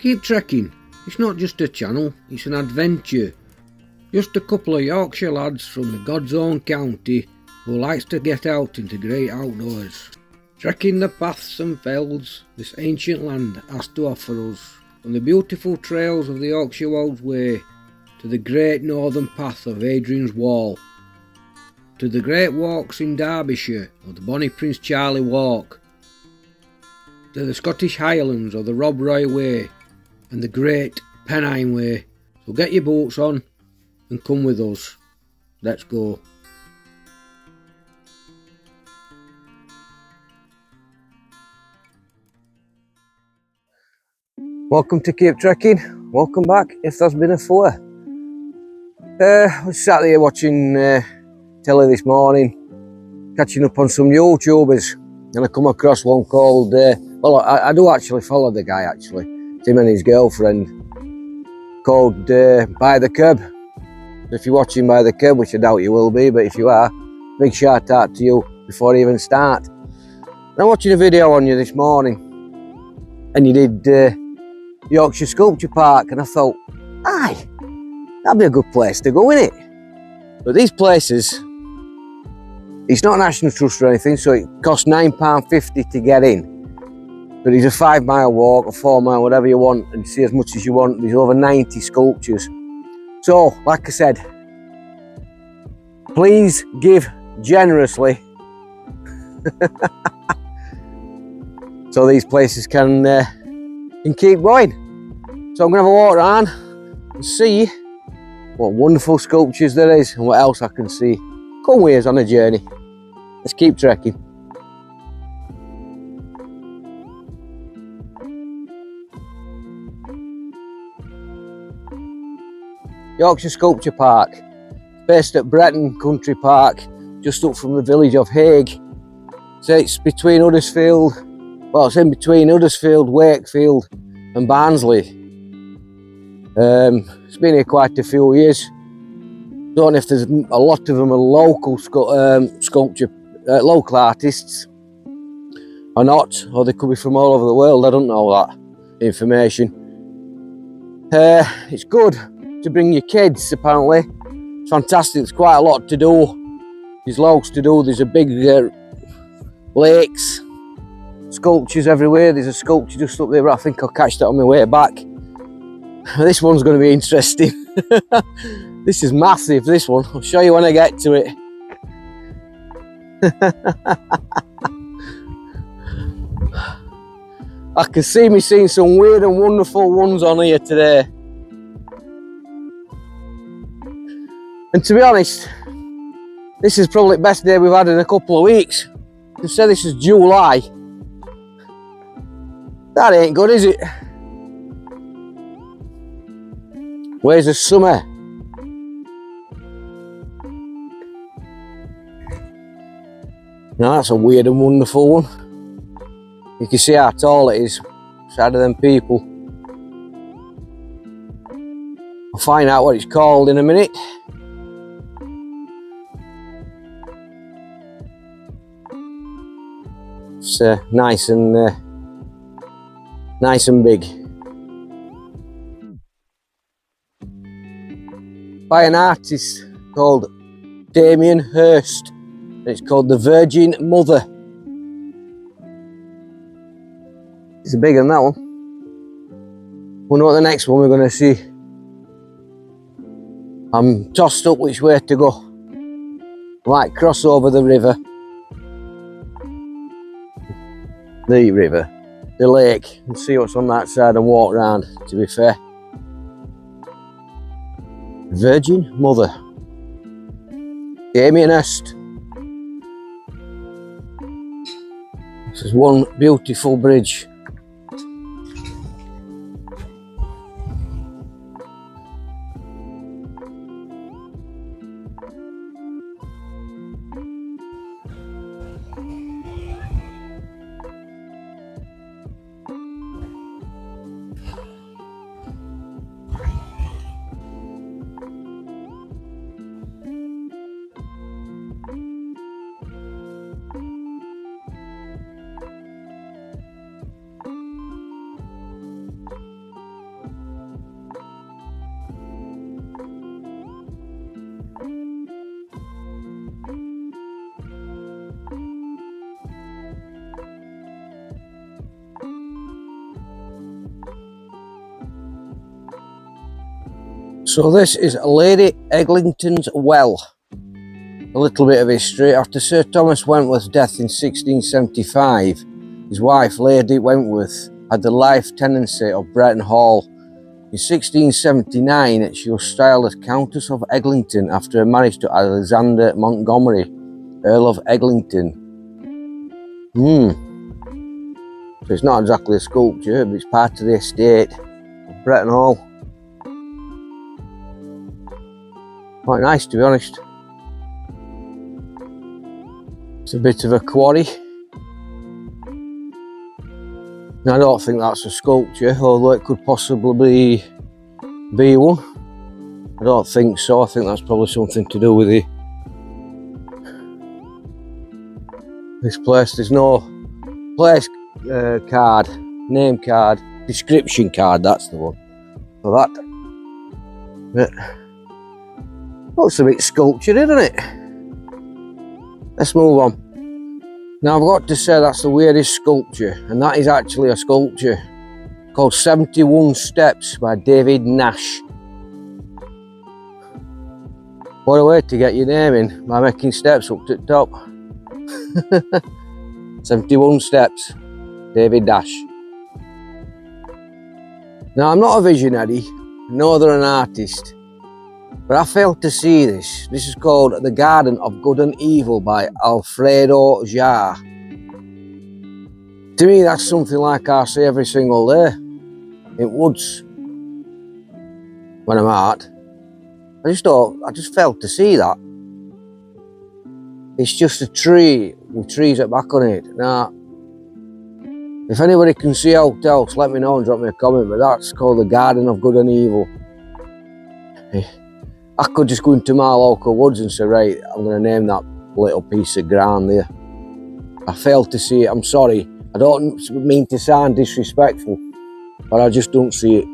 Keep trekking. It's not just a channel, it's an adventure. Just a couple of Yorkshire lads from the God's own county who likes to get out into great outdoors. Trekking the paths and fells this ancient land has to offer us, from the beautiful trails of the Yorkshire Wolds Way to the great northern path of Adrian's Wall, to the great walks in Derbyshire of the Bonnie Prince Charlie Walk, to the Scottish Highlands of the Rob Roy Way and the great Pennine Way. So get your boots on and come with us. Let's go. Welcome to Keep Trekking. Welcome back if there's been a four. I was sat there watching telly this morning, catching up on some YouTubers, and I come across one called, well, I do actually follow the guy actually, him and his girlfriend, called By the Curb. If you're watching By the Curb, which I doubt you will be, but if you are, big shout out to you before I even start. I'm watching a video on you this morning, and you did Yorkshire Sculpture Park, and I thought, aye, that'd be a good place to go, innit? But these places, it's not National Trust or anything, so it costs £9.50 to get in. But it's a 5 mile walk, or 4 mile, whatever you want, and see as much as you want. There's over 90 sculptures. So, like I said, please give generously so these places can keep going. So I'm going to have a walk around and see what wonderful sculptures there is and what else I can see. Come with us on a journey. Let's keep trekking. Yorkshire Sculpture Park, based at Bretton Country Park, just up from the village of Hague. So it's between Huddersfield, well, it's in between Huddersfield, Wakefield and Barnsley. It's been here quite a few years. Don't know if there's a lot of them are local local artists or not, or they could be from all over the world. I don't know that information. It's good to bring your kids, apparently. It's fantastic, there's quite a lot to do. There's loads to do, there's a big lakes, sculptures everywhere. There's a sculpture just up there, but I think I'll catch that on my way back. This one's going to be interesting. This is massive, this one. I'll show you when I get to it. I can see me seeing some weird and wonderful ones on here today. And to be honest, this is probably the best day we've had in a couple of weeks. They say this is July. That ain't good, is it? Where's the summer? Now that's a weird and wonderful one. You can see how tall it is, side of them people. I'll find out what it's called in a minute. It's nice and big. By an artist called Damien Hirst. It's called The Virgin Mother. It's bigger than that one. Wonder what the next one we're going to see. I'm tossed up which way to go. I might cross over the river. The lake, and see what's on that side and walk round, to be fair. Virgin Mother. Damien Hirst. This is one beautiful bridge. So this is Lady Eglinton's Well. A little bit of history. After Sir Thomas Wentworth's death in 1675, his wife Lady Wentworth had the life tenancy of Bretton Hall. In 1679 she was styled as Countess of Eglinton after her marriage to Alexander Montgomery, Earl of Eglinton. So it's not exactly a sculpture, but it's part of the estate of Bretton Hall. Quite nice, to be honest. It's a bit of a quarry. I don't think that's a sculpture, although it could possibly be one. I don't think so. I think that's probably something to do with this place. There's no place card, name card, description card, that's the one for that. But looks a bit sculptured, isn't it? Let's move on. Now I've got to say that's the weirdest sculpture, and that is actually a sculpture called 71 Steps by David Nash. What a way to get your name in, by making steps up to the top. 71 Steps, David Nash. Now I'm not a visionary, nor an artist, but I failed to see this. This is called The Garden of Good and Evil by Alfredo Jarre. To me, that's something like I see every single day in woods when I'm out. I just failed to see that. It's just a tree with trees at the back on it. Now, if anybody can see out else, let me know and drop me a comment, but that's called The Garden of Good and Evil. I could just go into my local woods and say, right, I'm going to name that little piece of ground there. I failed to see it, I'm sorry. I don't mean to sound disrespectful, but I just don't see it.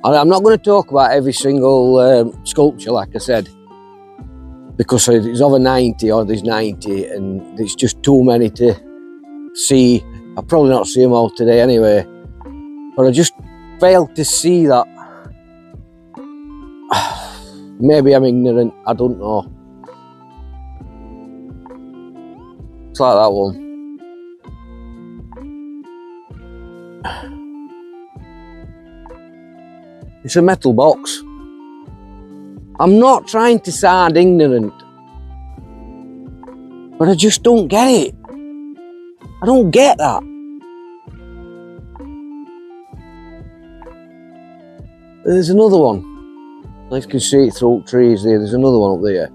And I'm not going to talk about every single sculpture, like I said, because there's over 90 or there's 90 and there's just too many to see. I'll probably not see them all today anyway, but I just failed to see that. Maybe I'm ignorant, I don't know. It's like that one. It's a metal box. I'm not trying to sound ignorant, but I just don't get it. I don't get that. There's another one. You can see it through trees there. There's another one up there.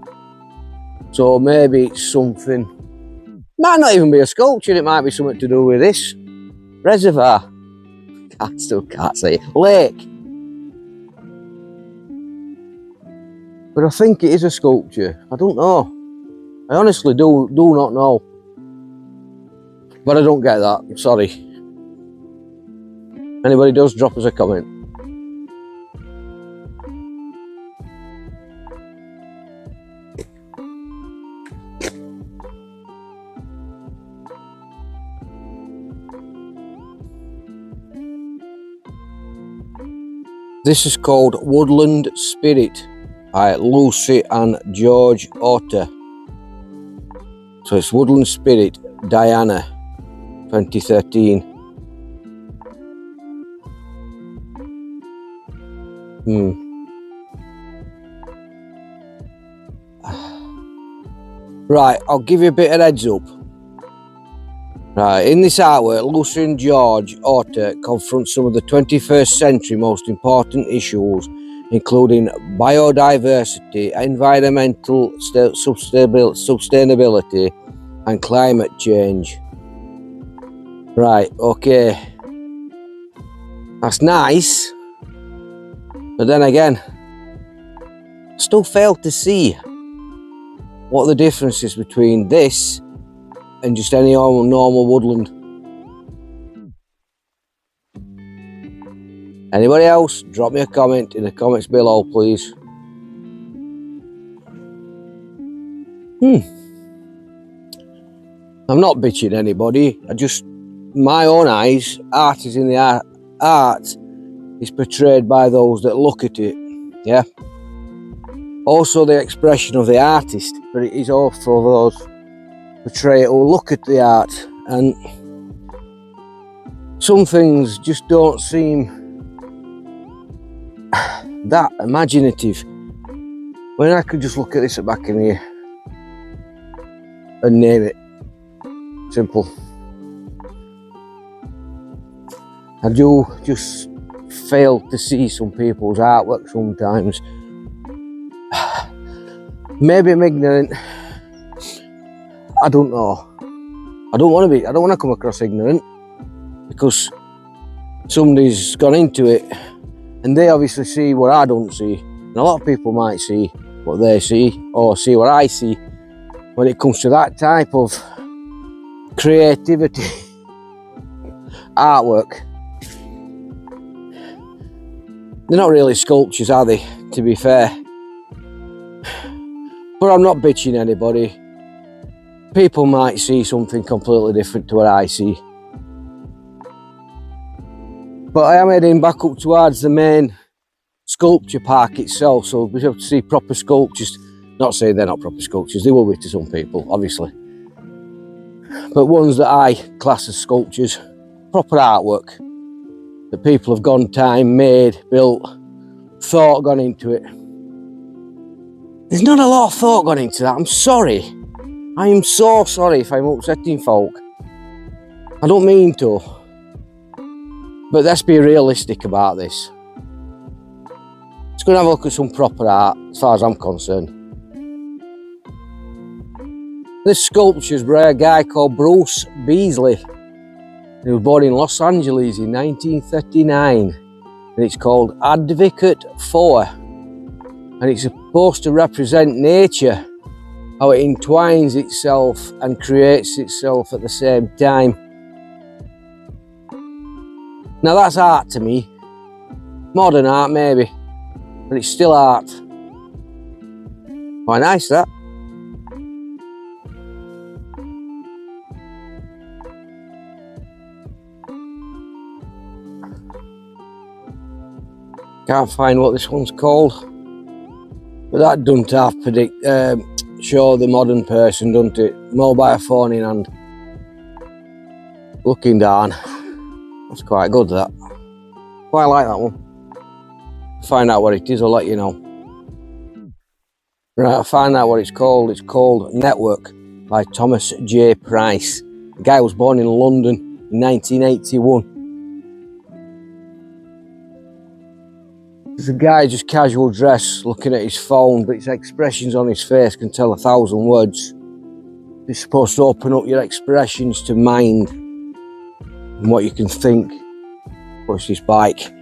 So maybe it's something. Might not even be a sculpture. It might be something to do with this reservoir. I still can't say it. Lake. But I think it is a sculpture. I don't know. I honestly do not know. But I don't get that. I'm sorry. Anybody does, drop us a comment. This is called Woodland Spirit by Lucy and George Otter. So it's Woodland Spirit, Diana, 2013. Right, I'll give you a bit of heads up. Right, in this artwork, Lucy and George Otter confront some of the 21st century most important issues, including biodiversity, environmental sustainability, and climate change. Right, okay. That's nice. But then again, I still fail to see what the difference is between this and just any normal woodland. Anybody else, drop me a comment in the comments below, please. I'm not bitching anybody. My own eyes, art is is portrayed by those that look at it, yeah. Also the expression of the artist, but it is also those portrayed who look at the art, and some things just don't seem that imaginative. When I could just look at this at back in here and name it. Simple. I do just fail to see some people's artwork sometimes. Maybe I'm ignorant. I don't know. I don't want to be. I don't want to come across ignorant, because somebody's gone into it and they obviously see what I don't see. And a lot of people might see what they see, or see what I see when it comes to that type of creativity, artwork. They're not really sculptures, are they, to be fair? But I'm not bitching anybody. People might see something completely different to what I see. But I am heading back up towards the main sculpture park itself, so we have to see proper sculptures. Not saying they're not proper sculptures, they will be to some people, obviously. But ones that I class as sculptures, proper artwork that people have gone time, made, built, thought gone into it. There's not a lot of thought gone into that, I'm sorry. I am so sorry if I'm upsetting folk. I don't mean to. But let's be realistic about this. Let's go and have a look at some proper art, as far as I'm concerned. This sculpture's by a guy called Bruce Beasley. He was born in Los Angeles in 1939. And it's called Advocate 4. And it's supposed to represent nature, how it entwines itself and creates itself at the same time. Now that's art to me. Modern art maybe, but it's still art. Quite nice that. Can't find what this one's called, but that doesn't half show the modern person, doesn't it? Mobile phone in hand, looking down. That's quite good, that. Quite like that one. Find out what it is, I'll let you know. Right, I'll find out what it's called. It's called Network by Thomas J. Price. The guy was born in London in 1981. There's a guy just casual dress looking at his phone, but his expressions on his face can tell 1,000 words. It's supposed to open up your expressions to mind and what you can think. Push this bike.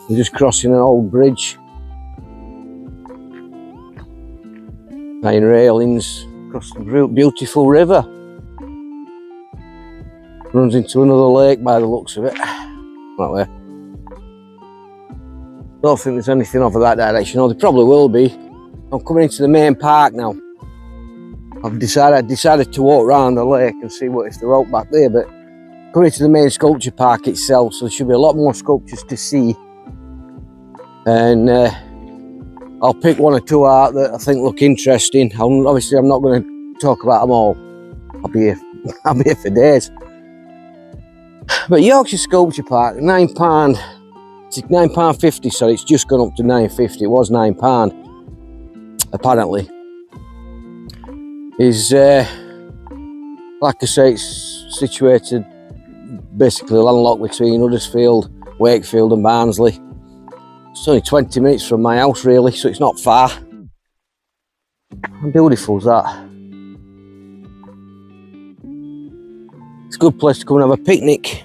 We're just crossing an old bridge. Iron railings across the beautiful river. Runs into another lake by the looks of it. That way. Don't think there's anything over that direction. Oh, there probably will be. I'm coming into the main park now. I've decided to walk around the lake and see what is the rope back there, but coming into the main sculpture park itself, so there should be a lot more sculptures to see. And I'll pick one or two out that I think look interesting. Obviously, I'm not going to talk about them all. I'll be here for days. But Yorkshire Sculpture Park, £9. It's £9.50, so it's just gone up to £9.50. It was £9, apparently. Is like I say, it's situated basically landlocked between Huddersfield, Wakefield and Barnsley. It's only 20 minutes from my house really, so it's not far. How beautiful is that? It's a good place to come and have a picnic.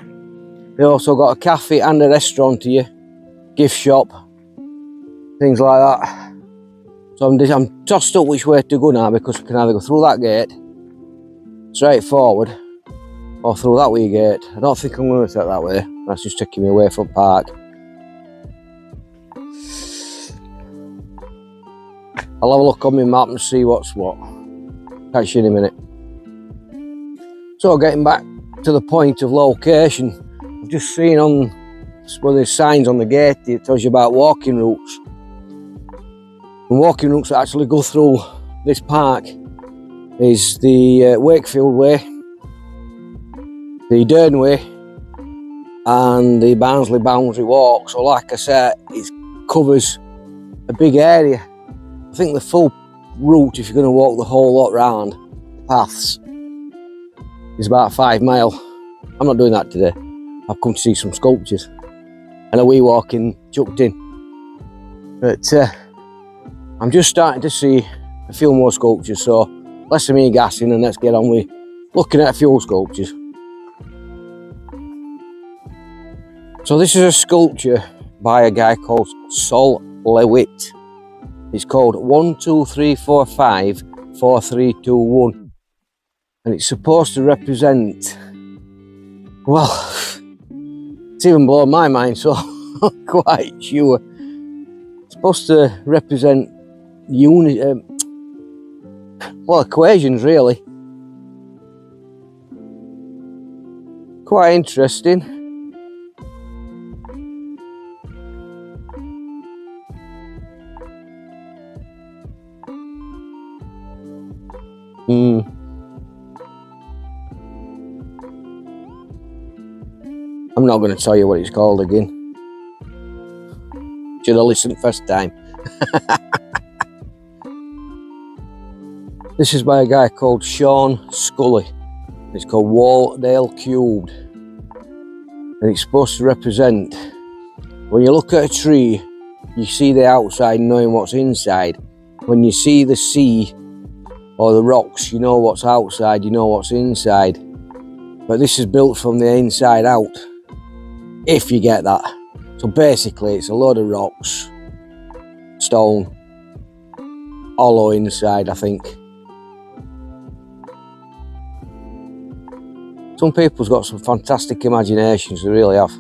They also got a cafe and a restaurant here, gift shop, things like that. So I'm tossed up which way to go now, because we can either go through that gate, straight forward, or through that wee gate. I don't think I'm going to take that way. That's just taking me away from park. I'll have a look on my map and see what's what. Catch you in a minute. So getting back to the point of location. I've just seen on one of the signs on the gate, it tells you about walking routes. And walking routes that actually go through this park is the Wakefield Way, the Durn Way, and the Barnsley Boundary Walk. So like I said, it covers a big area. I think the full route, if you're going to walk the whole lot round paths, is about 5 mile. I'm not doing that today. I've come to see some sculptures and a wee walking chucked in. But I'm just starting to see a few more sculptures, so less of me gassing and let's get on with looking at a few sculptures. So this is a sculpture by a guy called Sol Lewitt. It's called 123454321, and it's supposed to represent, well, it's even blown my mind, so I'm quite sure. It's supposed to represent well, equations really. Quite interesting. I'm not going to tell you what it's called again. Should have listened first time. This is by a guy called Sean Scully. It's called Waldale Cubed. And it's supposed to represent, when you look at a tree, you see the outside knowing what's inside. When you see the sea or the rocks, you know what's outside, you know what's inside. But this is built from the inside out, if you get that. So basically it's a load of rocks, stone, hollow inside, I think. Some people's got some fantastic imaginations, they really have.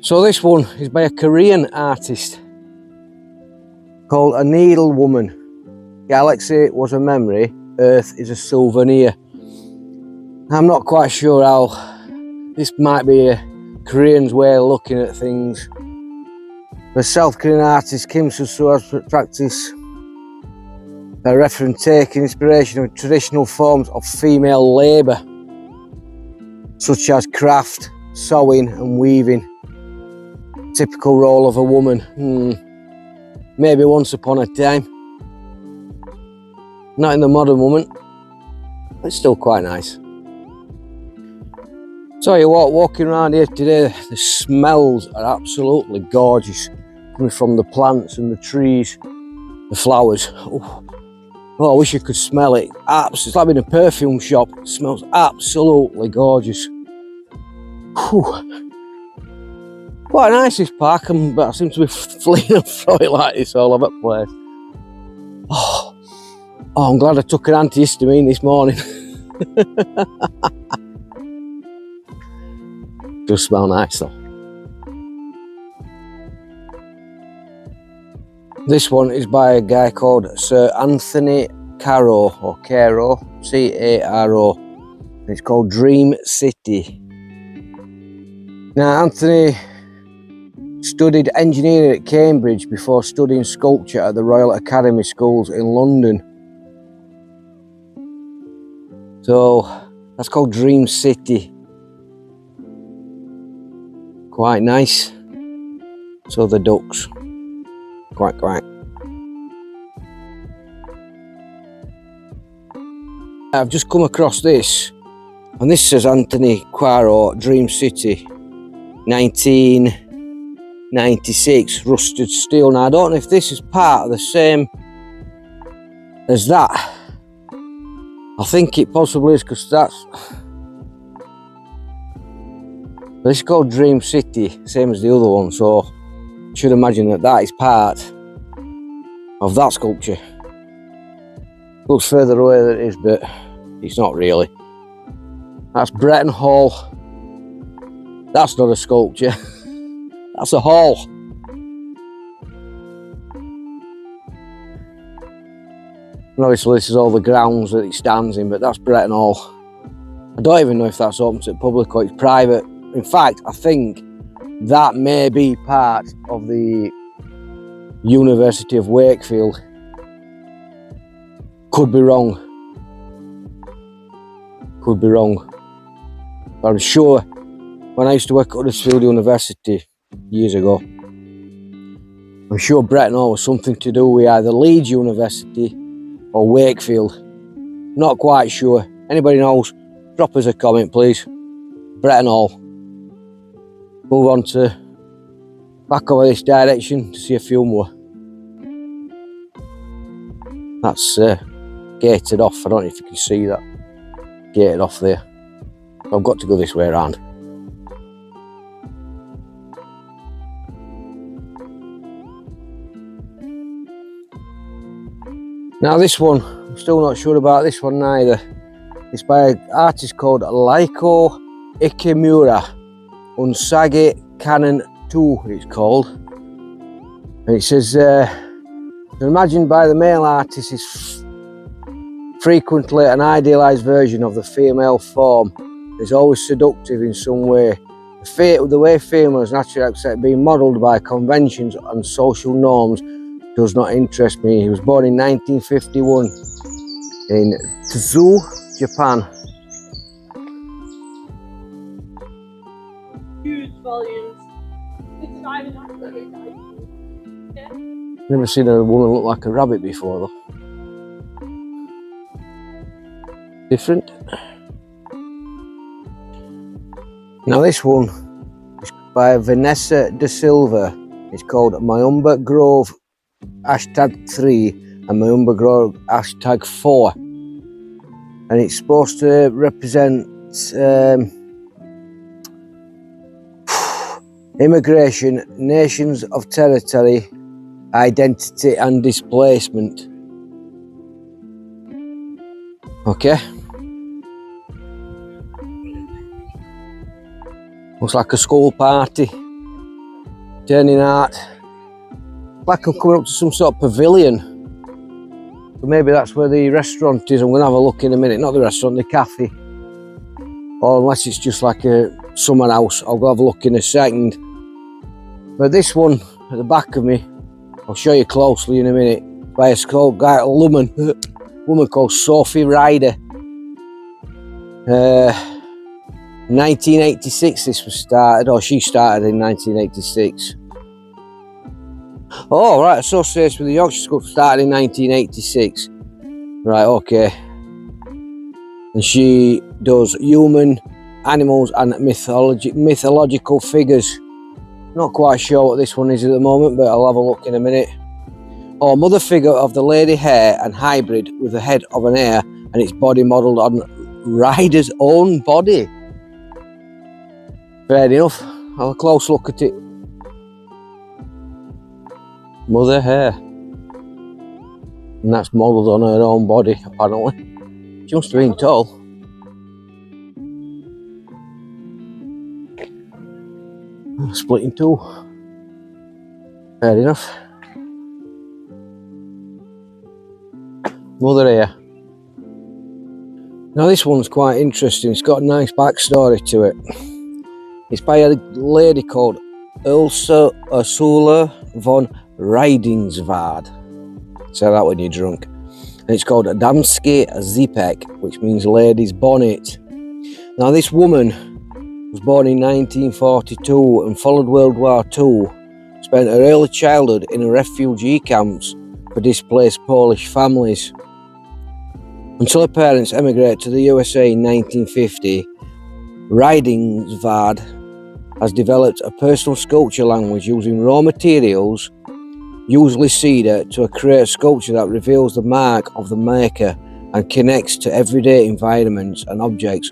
So this one is by a Korean artist called A Needle Woman. Galaxy was a memory, Earth is a souvenir. I'm not quite sure how this might be a Korean's way of looking at things. The South Korean artist Kim Soo-so's practice a reference taking inspiration of traditional forms of female labour, such as craft, sewing and weaving. Typical role of a woman. Maybe once upon a time. Not in the modern woman, but it's still quite nice. Tell you what, walking around here today, the smells are absolutely gorgeous. Coming from the plants and the trees, the flowers. Oh, I wish you could smell it. It's like in a perfume shop. It smells absolutely gorgeous. Whew. Quite nice this park, but I seem to be fleeing and throwing like this all over the place. Oh, I'm glad I took an antihistamine this morning. Does smell nice though. This one is by a guy called Sir Anthony Caro, or Caro, C-A-R-O. It's called Dream City. Now, Anthony studied engineering at Cambridge before studying sculpture at the Royal Academy Schools in London. So that's called Dream City. Quite nice. So the ducks. Quack, quack. I've just come across this, and this says Anthony Quaro, Dream City, 1996, rusted steel. Now I don't know if this is part of the same as that. I think it possibly is, because that's... This is called Dream City, same as the other one, so I should imagine that that is part of that sculpture. Looks further away than it is, but it's not really. That's Bretton Hall. That's not a sculpture. That's a hall. And obviously this is all the grounds that it stands in, but that's Bretton Hall. I don't even know if that's open to the public or it's private. In fact, I think that may be part of the University of Wakefield. Could be wrong. Could be wrong. But I'm sure when I used to work at Huddersfield University years ago, I'm sure Bretton Hall was something to do with either Leeds University or Wakefield. Not quite sure. Anybody knows? Drop us a comment, please. Bretton Hall. Move on to back over this direction to see a few more. That's gated off. I don't know if you can see that. Gated off there. I've got to go this way around. Now this one, I'm still not sure about this one neither. It's by an artist called Laiko Ikemura. Unsage Canon 2 it's called. And it says, imagined by the male artist is frequently an idealised version of the female form. It's always seductive in some way. The way females naturally accept being modelled by conventions and social norms does not interest me. He was born in 1951 in Tsuzu, Japan. Huge volumes. Never seen a woman look like a rabbit before though. Different. Now this one is by Vanessa De Silva. It's called Mayumba Grove #3 and Mayumba Grove #4. And it's supposed to represent immigration, nations of territory, identity and displacement. Okay. Looks like a school party. Turning art. Like I'm coming up to some sort of pavilion. So maybe that's where the restaurant is. I'm going to have a look in a minute. Not the restaurant, the cafe. Or unless it's just like a summer house. I'll go have a look in a second. But this one at the back of me, I'll show you closely in a minute. By a woman called Sophie Ryder. 1986 this was started, or she started in 1986. Oh right, associated with the Yorkshire School, started in 1986. Right, okay. And she does human, animals and mythological figures. Not quite sure what this one is at the moment, but I'll have a look in a minute. Oh, mother figure of the lady hare and hybrid with the head of an hare and its body modelled on rider's own body. Fair enough. Have a close look at it. Mother hare. And that's modelled on her own body, apparently. She must have been tall. Split in two. Fair enough. Mother hare. Now this one's quite interesting. It's got a nice backstory to it. It's by a lady called Ursula von Riedingsvard. Say that when you're drunk. And it's called Damske Zipek, which means lady's bonnet. Now this woman was born in 1942 and followed World War II. Spent her early childhood in refugee camps for displaced Polish families. Until her parents emigrated to the USA in 1950, Riedingsvard has developed a personal sculpture language using raw materials, usually cedar, to create a sculpture that reveals the mark of the maker and connects to everyday environments and objects,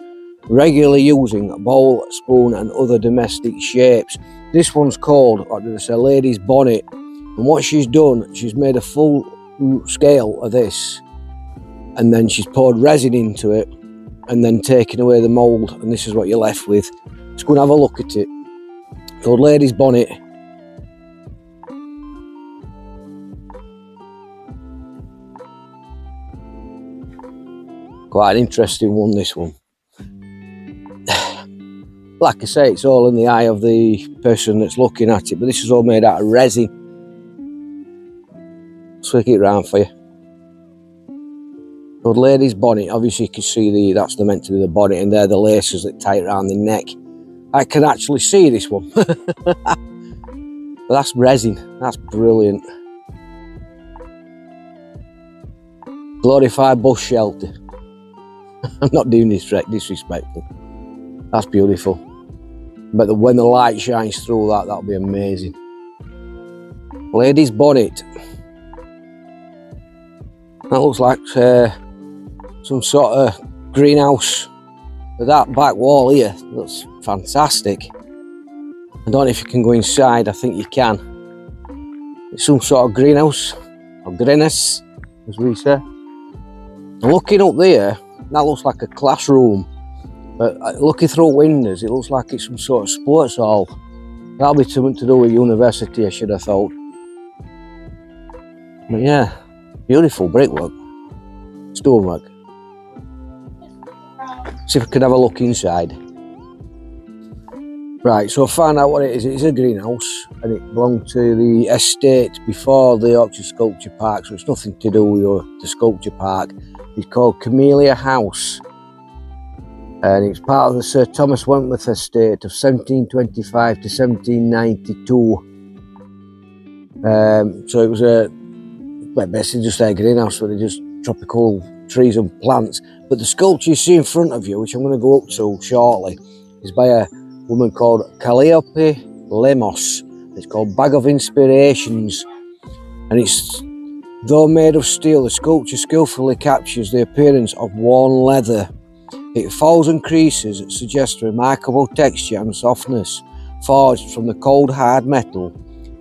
regularly using bowl, spoon and other domestic shapes. This one's called, or did I say, lady's bonnet. And what she's done, she's made a full scale of this. and then she's poured resin into it and then taken away the mould, and this is what you're left with. Let's go and have a look at it. The old lady's bonnet. Quite an interesting one, this one. Like I say, it's all in the eye of the person that's looking at it, but this is all made out of resin. Swing it round for you. The old lady's bonnet, obviously you can see that's meant to be the bonnet, and they're the laces that tie it around the neck. I can actually see this one. But that's resin, that's brilliant. Glorified bus shelter. I'm not doing this disrespectful. That's beautiful. But when the light shines through that, that'll be amazing. Lady's bonnet. That looks like some sort of greenhouse. But that back wall here looks fantastic. I don't know if you can go inside, I think you can. It's some sort of greenhouse, or greenhouse, as we say. And looking up there, that looks like a classroom. But looking through windows, it looks like it's some sort of sports hall. That'll be something to do with university, I should have thought. But yeah, beautiful brickwork, stonework. See if I can have a look inside. Right, so I found out what it is. It is a greenhouse, and it belonged to the estate before the Yorkshire Sculpture Park, so it's nothing to do with the sculpture park. It's called Camellia House, and it's part of the Sir Thomas Wentworth estate of 1725 to 1792. So it was basically just a greenhouse where they just tropical trees and plants. But the sculpture you see in front of you, which I'm going to go up to shortly, is by a woman called Calliope Lemos. It's called Bag of Inspirations, and it's, though made of steel, the sculpture skillfully captures the appearance of worn leather. Its folds and creases suggest remarkable texture and softness, forged from the cold hard metal.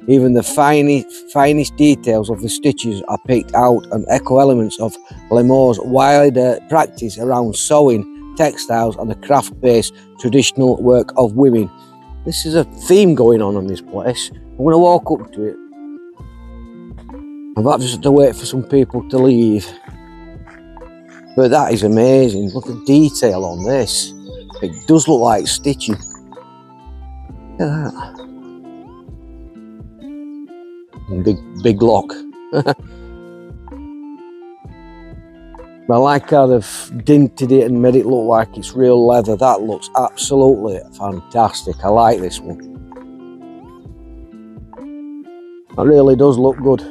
Even the finest details of the stitches are picked out and echo elements of Lemo's wider practice around sewing, textiles and the craft-based traditional work of women. This is a theme going on in this place. I'm going to walk up to it. I've just had to wait for some people to leave. But that is amazing. Look at the detail on this. It does look like stitching. Look at that. Big lock. I like how they've dinted it and made it look like it's real leather. That looks absolutely fantastic. I like this one. It really does look good.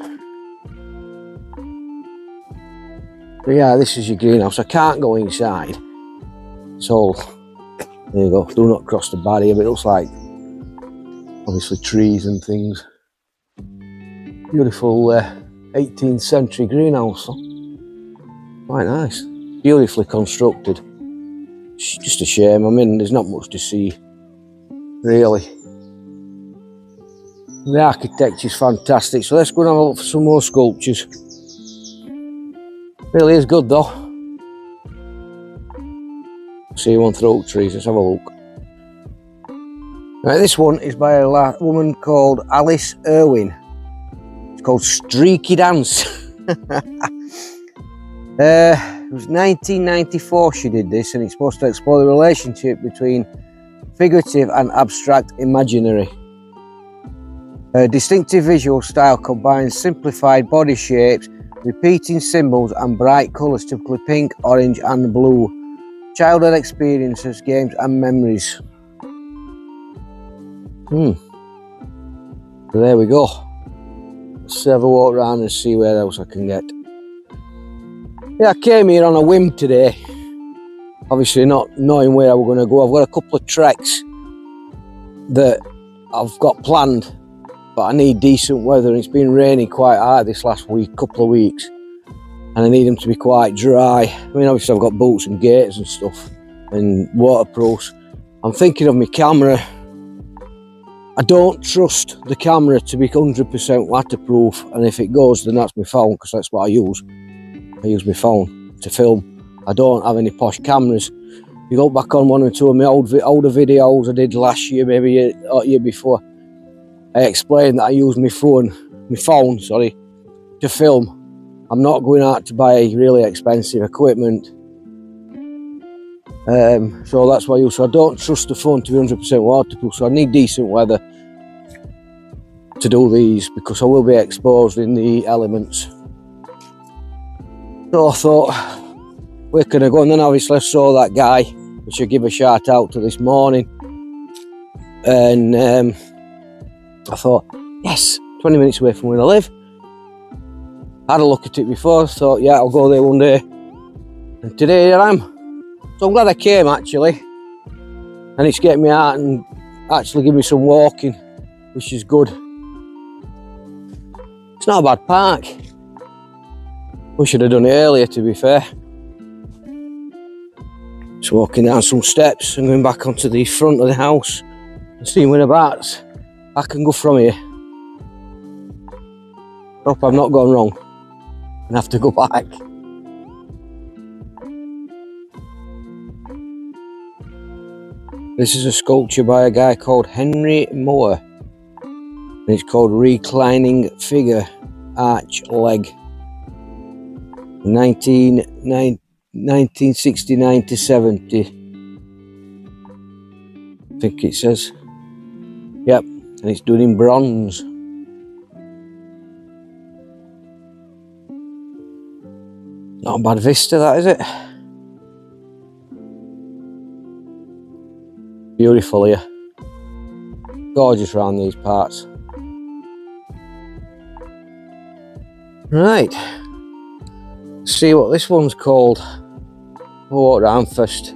But yeah, this is your greenhouse. I can't go inside. It's all, there you go, do not cross the barrier, but it looks like obviously trees and things. Beautiful 18th century greenhouse. Quite nice. Beautifully constructed. It's just a shame. I mean, there's not much to see, really. The architecture's fantastic. So let's go and have a look for some more sculptures. Really is good though. See one through trees. Let's have a look. Right, this one is by a woman called Alice Irwin. It's called Streaky Dance. It was 1994 she did this, and it's supposed to explore the relationship between figurative and abstract imaginary. Her distinctive visual style combines simplified body shapes, repeating symbols and bright colours, typically pink, orange and blue. Childhood experiences, games and memories. So there we go. Let's have a walk around and see where else I can get. Yeah, I came here on a whim today. Obviously not knowing where I was going to go. I've got a couple of treks that I've got planned, but I need decent weather, and it's been raining quite hard this last couple of weeks, and I need them to be quite dry. I mean, obviously I've got boots and gaiters and stuff and waterproofs. I'm thinking of my camera. I don't trust the camera to be 100% waterproof, and if it goes, then that's my phone, because that's what I use. I use my phone. to film. I don't have any posh cameras. You go back on one or two of my older videos I did last year, maybe year before, I explained that I use my phone, to film. I'm not going out to buy really expensive equipment. So that's why I don't trust the phone to be 100% waterproof, so I need decent weather to do these because I will be exposed in the elements. So I thought, where can I go? And then obviously I saw that guy, which I give a shout out to this morning, and I thought, yes, 20 minutes away from where I live. I had a look at it before, thought, yeah, I'll go there one day, and today here I am. So I'm glad I came actually, and it's getting me out and actually give me some walking, which is good. It's not a bad park. We should have done it earlier, to be fair. Just walking down some steps and going back onto the front of the house and seeing whereabouts I can go from here. Hope I've not gone wrong and have to go back. This is a sculpture by a guy called Henry Moore, and it's called Reclining Figure Arch Leg, 1969 to 70, I think it says. Yep, and it's done in bronze. Not a bad vista, that, is it? Beautiful here. Gorgeous around these parts. Right. Let's see what this one's called. We'll walk around first.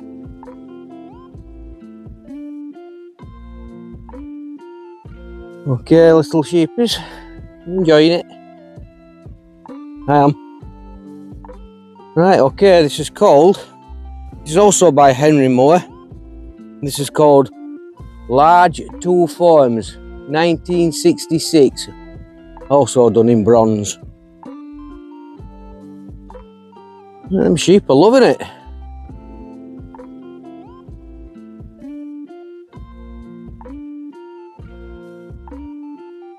Okay, little sheepies. Enjoying it? I am. Right, okay, this is also by Henry Moore. This is called Large Tool Forms, 1966. Also done in bronze. Them sheep are loving it.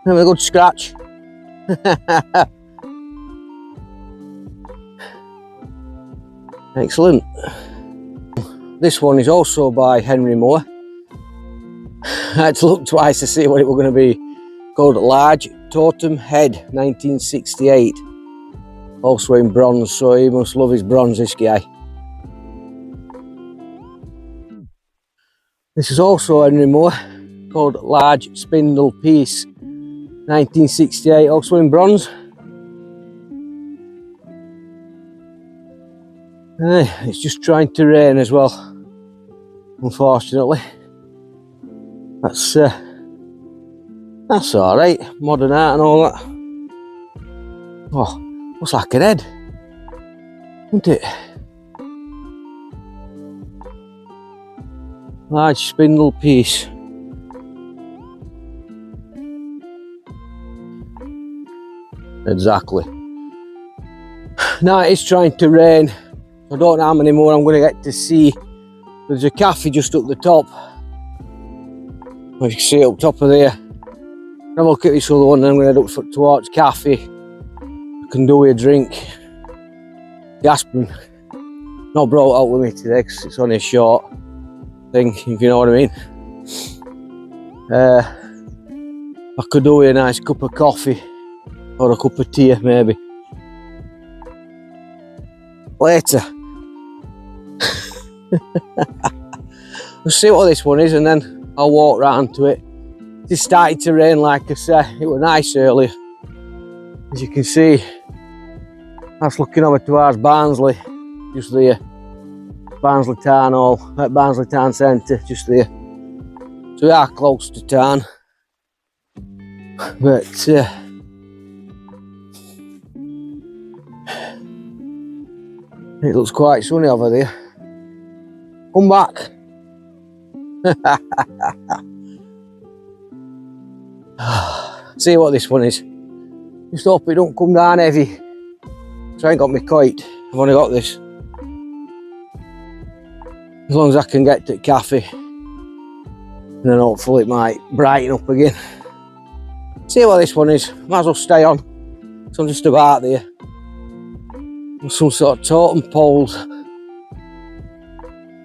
Have a good scratch. Excellent. This one is also by Henry Moore. I had to look twice to see what it was going to be. Called Large Totem Head, 1968. Also in bronze, so he must love his bronze, this guy. This is also Henry Moore, called Large Spindle Piece, 1968, also in bronze. It's just trying to rain as well, unfortunately. That's all right, modern art and all that. Oh, looks like an head, isn't it? Large spindle piece. Exactly. Now it's trying to rain. I don't know how many more I'm going to get to see. There's a cafe just up the top. As you can see up top of there. Have a look at this other one, and I'm going to head up towards cafe. I can do a drink. The aspirin not brought out with me today because it's only a short thing, if you know what I mean. I could do a nice cup of coffee or a cup of tea maybe later. We'll see what this one is and then I'll walk round to it. It started to rain, like I said. It was nice earlier. As you can see, that's looking over towards Barnsley, just there. Barnsley Town Hall, at Barnsley Town Centre, just there. So we are close to town. But it looks quite sunny over there. Come back. See what this one is. Just hope it don't come down heavy. So I ain't got my kite. I've only got this as long as I can get to the cafe, and then hopefully it might brighten up again. See what this one is. Might as well stay on. So I'm just about there. Some sort of totem poles.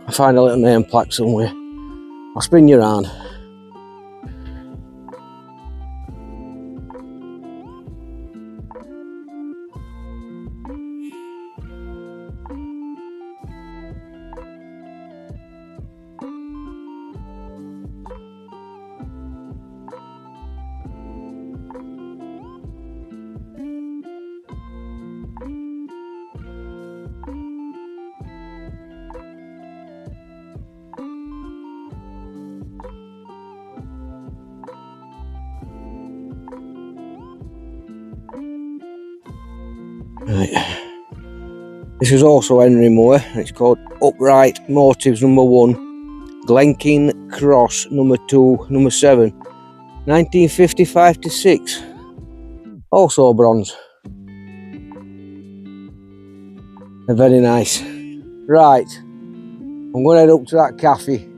I find a little name plaque somewhere. I'll spin you around. Right. This is also Henry Moore. It's called Upright Motives number 1, Glenkin Cross number 2, number 7, 1955 to 6. Also bronze. They're very nice. Right, I'm going to head up to that cafe.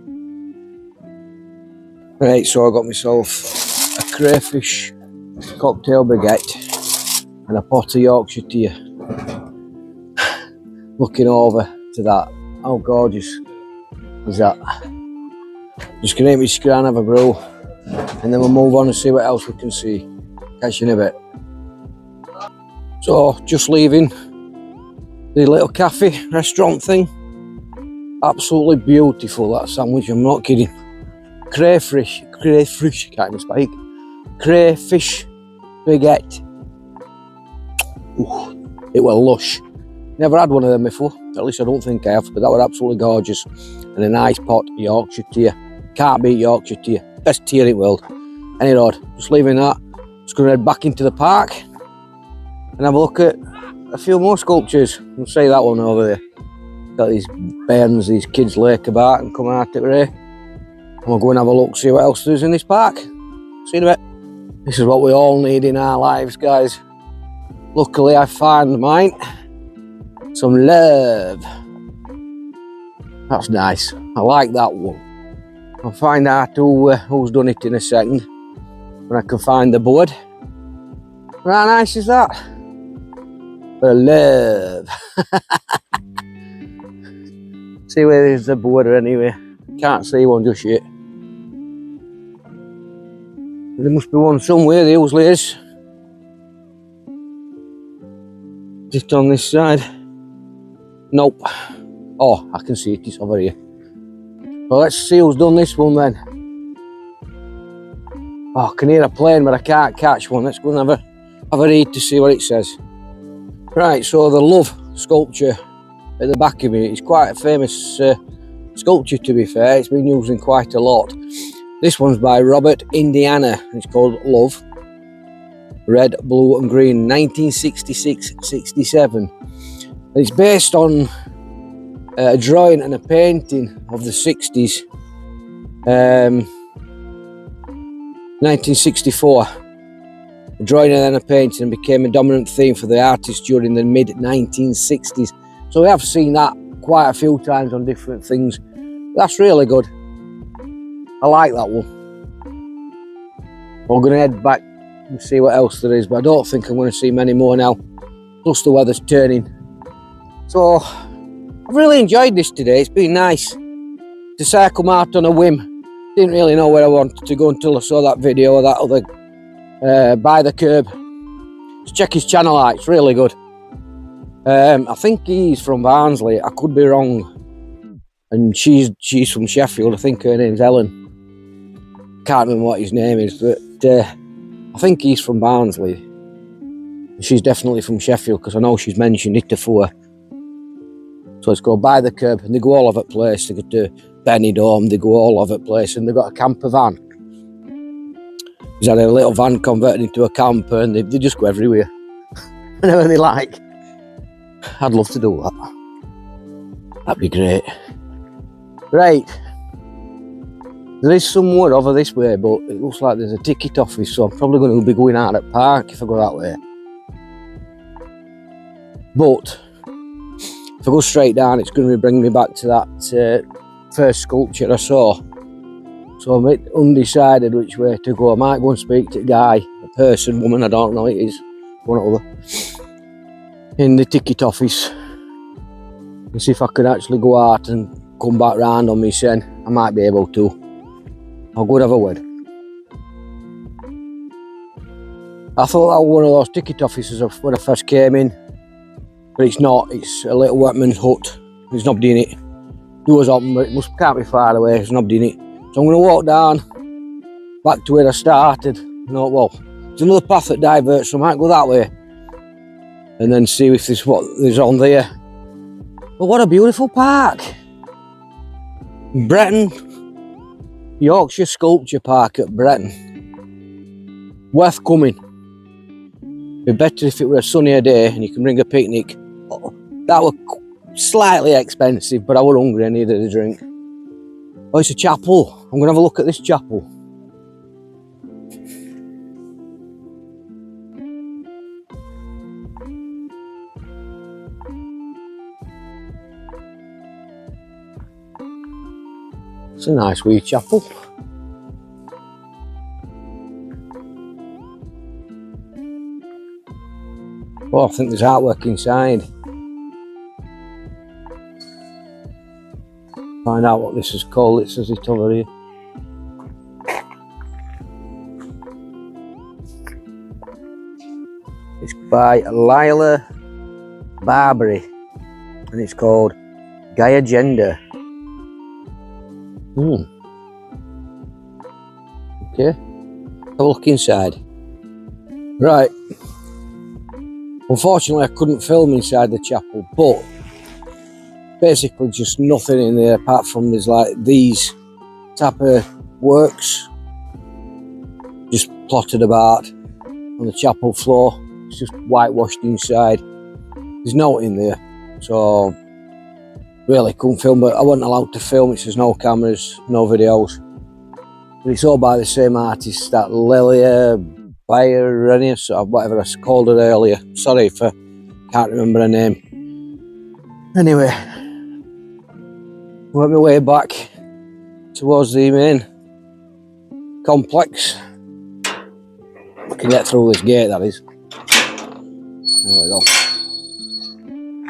Right, so I got myself a crayfish cocktail baguette and a pot of Yorkshire tea. Looking over to that. How gorgeous is that? Just gonna eat my scran, have a brew, and then we'll move on and see what else we can see. Catch you in a bit. So, just leaving the little cafe restaurant thing. Absolutely beautiful, that sandwich, I'm not kidding. Crayfish, can't even speak. Crayfish baguette. Ooh, it was lush. Never had one of them before, at least I don't think I have, but that was absolutely gorgeous. And a nice pot of Yorkshire tea. Can't beat Yorkshire tea. Best tea in the world. Any road, just leaving that. Just going to head back into the park and have a look at a few more sculptures. We'll see that one over there. Got these bairns, these kids lake about and come out at Ray. And we'll go and have a look, see what else there is in this park. See you in a bit. This is what we all need in our lives, guys. Luckily I found mine. Some love. That's nice. I like that one. I'll find out who's done it in a second when I can find the board. How nice is that? For love. See where there's the board anyway. Can't see one just yet. There must be one somewhere, there usually is. Just on this side. Nope. Oh, I can see it, it's over here. Well, let's see who's done this one then. Oh, I can hear a plane, but I can't catch one. Let's go and have a read to see what it says. Right, so the love sculpture at the back of it is quite a famous sculpture, to be fair. It's been used in quite a lot. This one's by Robert Indiana. It's called Love. Red, blue and green, 1966-67. It's based on a drawing and a painting of the 60s, 1964. A drawing and then a painting became a dominant theme for the artist during the mid-1960s. So we have seen that quite a few times on different things. That's really good. I like that one. We're going to head back and see what else there is, but I don't think I'm going to see many more now. Plus the weather's turning. So, I've really enjoyed this today. It's been nice to say I come out on a whim. Didn't really know where I wanted to go until I saw that video of that other By the Curb. Just check his channel out, it's really good. I think he's from Barnsley, I could be wrong. And she's from Sheffield, I think her name's Ellen. Can't remember what his name is, but I think he's from Barnsley. She's definitely from Sheffield because I know she's mentioned it before. So it's called By the Curb, and they go all over the place. They go to Benidorm, they go all over the place, and they've got a camper van. He's had a little van converted into a camper, and they just go everywhere. Whenever they like. I'd love to do that. That'd be great. Right. There is some wood over this way, but it looks like there's a ticket office, so I'm probably going to be going out at park if I go that way. But if I go straight down, it's going to bring me back to that first sculpture I saw. So I'm a bit undecided which way to go. I might go and speak to a guy, a person, woman, I don't know, it is one or other, in the ticket office, and see if I could actually go out and come back round on me saying I might be able to. I'll go and have a word. I thought that was one of those ticket offices when I first came in, but it's not. It's a little workman's hut. There's nobody in it. Doors open, but can't be far away. There's nobody in it. So I'm going to walk down back to where I started. No, well, there's another path that diverts, so I might go that way and then see if there's what there's on there. But what a beautiful park! Bretton, Yorkshire Sculpture Park at Bretton. Worth coming. Be better if it were a sunnier day and you can bring a picnic. Oh, that were slightly expensive, but I were hungry, I needed a drink. Oh, it's a chapel. I'm going to have a look at this chapel. It's a nice wee chapel. Oh, I think there's artwork inside. Find out what this is called. It says it over here. It's by Lila Barbary and it's called Gaia Gender. Okay, have a look inside. Right. Unfortunately, I couldn't film inside the chapel, but basically just nothing in there apart from there's like these type of works just plotted about on the chapel floor. It's just whitewashed inside. There's no in there, so really couldn't film, but I wasn't allowed to film. It says no cameras, no videos. But it's all by the same artist, that Lilia Bayerenius, or whatever I called her earlier. Sorry if I can't remember her name. Anyway, work my way back towards the main complex. I can get through this gate, that is. There we go.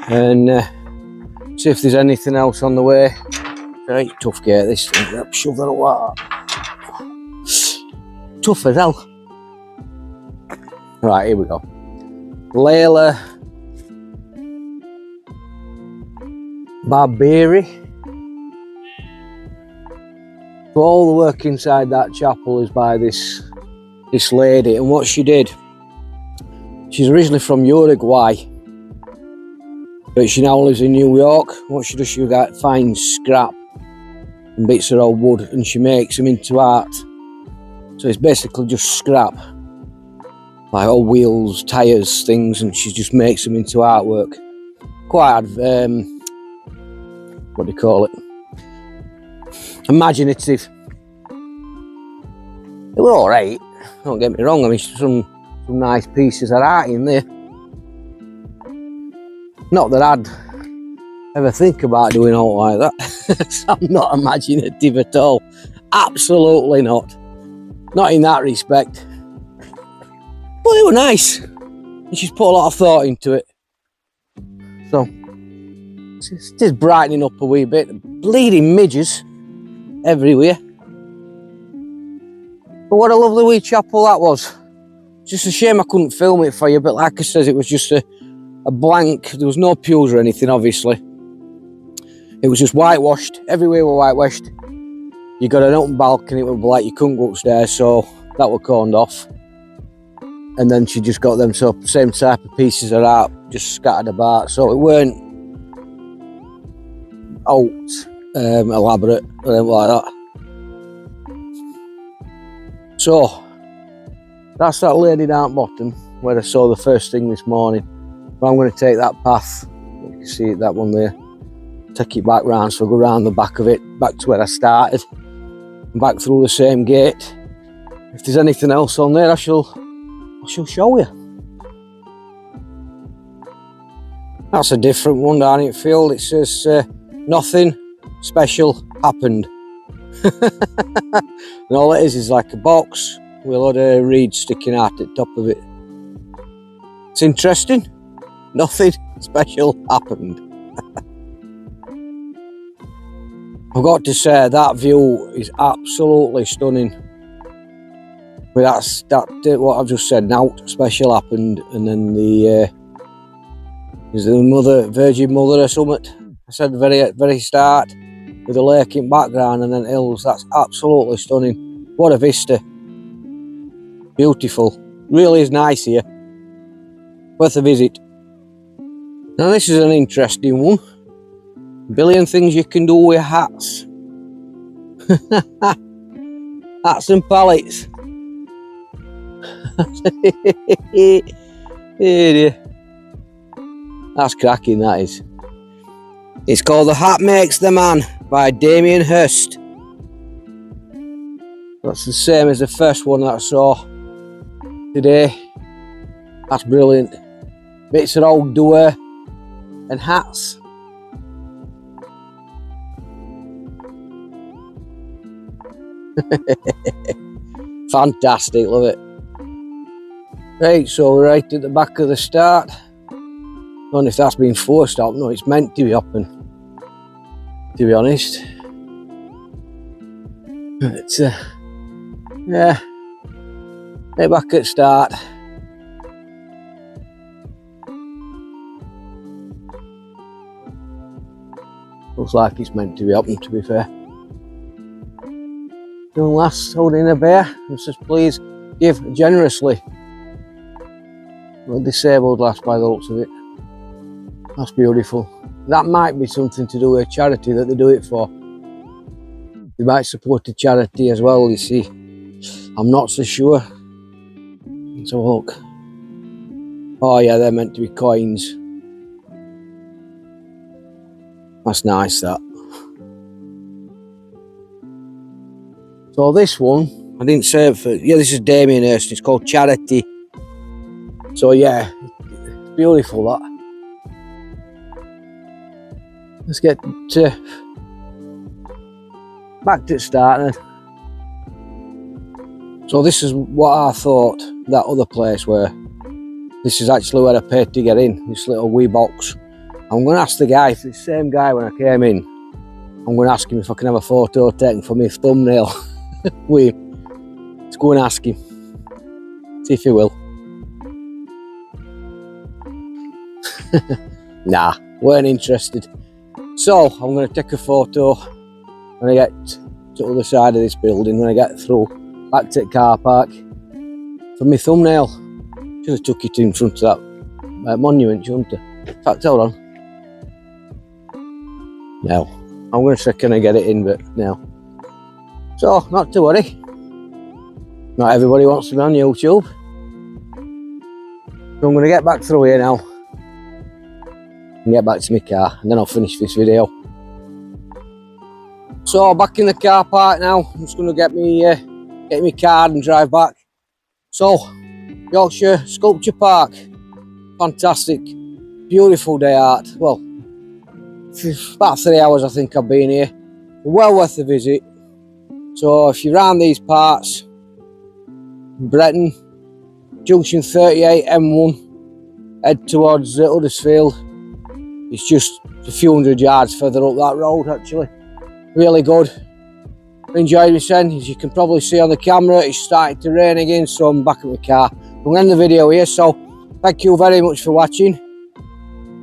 And see if there's anything else on the way. Very tough gate, this thing. Shove that up. Tough as hell. Right, here we go. Layla Barbary. So all the work inside that chapel is by this lady, and what she did, she's originally from Uruguay, but she now lives in New York. What she does, she finds scrap and bits of old wood and she makes them into art. So it's basically just scrap, like old wheels, tyres, things, and she just makes them into artwork. Quite, what do you call it? Imaginative. They were alright, don't get me wrong. I mean, some nice pieces of art in there. Not that I'd ever think about doing all like that. I'm not imaginative at all. Absolutely not. Not in that respect. But they were nice. And she's put a lot of thought into it. So, it's just brightening up a wee bit. Bleeding midges everywhere. But what a lovely wee chapel that was. Just a shame I couldn't film it for you, but like I said, it was just a blank. There was no pews or anything, obviously. It was just whitewashed. Everywhere were whitewashed. You got an open balcony, it would be like you couldn't go upstairs, so that were corned off. And then she just got them same type of pieces of art just scattered about, so it weren't elaborate or anything like that. So that's that lady down bottom where I saw the first thing this morning. But I'm going to take that path, you can see it, that one there, take it back round, so I'll go round the back of it, back to where I started, and back through the same gate. If there's anything else on there, I shall show you. That's a different one down in field. It says nothing special happened. And all it is like a box with a lot of reeds sticking out at the top of it. It's interesting. Nothing special happened. I've got to say that view is absolutely stunning. But that's what I've just said. Nothing special happened, and then the is the Virgin Mother or something. I said very start with the lake in background and then hills. That's absolutely stunning. What a vista! Beautiful. Really is nice here. Worth a visit. Now this is an interesting one. A billion things you can do with hats. Hats and pallets. That's cracking, that is. It's called The Hat Makes the Man by Damien Hirst. That's the same as the first one that I saw today. That's brilliant. Bits of old door and hats. Fantastic, love it. Right, so we're right at the back of the start. I don't know if that's been forced up. No, it's meant to be happening, to be honest. But yeah, right back at the start. Looks like it's meant to be happening, to be fair. Young lass holding a bear and says, please give generously. A disabled lass by the looks of it. That's beautiful. That might be something to do with a charity that they do it for. They might support a charity as well, you see. I'm not so sure. Let's have a look. Oh yeah, they're meant to be coins. That's nice, that. So this one, I didn't say it for, yeah, this is Damien Hirst, it's called Charity. So yeah, it's beautiful, that. Let's get back to the start then. So this is what I thought, that other place where, this is actually where I paid to get in, this little wee box. I'm going to ask the guy, if it's the same guy when I came in, I'm going to ask him if I can have a photo taken for my thumbnail with him. Let's go and ask him, see if he will. Nah, weren't interested. So I'm going to take a photo when I get to the other side of this building, when I get through back to the car park for my thumbnail. Should have took it in front of that monument, shouldn't I? In fact, hold on. No, I'm going to say can I get it in, but no. So, not to worry. Not everybody wants to be on YouTube. So I'm going to get back through here now and get back to my car, and then I'll finish this video. So back in the car park now. I'm just going to get my card and drive back. So Yorkshire Sculpture Park, fantastic, beautiful day out. Well, about 3 hours I think I've been here. Well worth the visit. So if you're around these parts, Bretton, junction 38 M1, head towards Huddersfield. It's just a few hundred yards further up that road actually. Really good. Enjoyed myself. As you can probably see on the camera, it's starting to rain again, so I'm back at my car. I'm going to end the video here, so thank you very much for watching.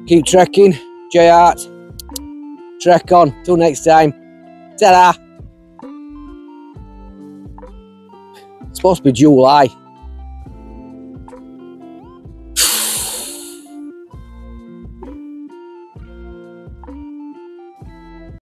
Keep trekking. J-Art. Trek on. Till next time. Ta-da! It's supposed to be July.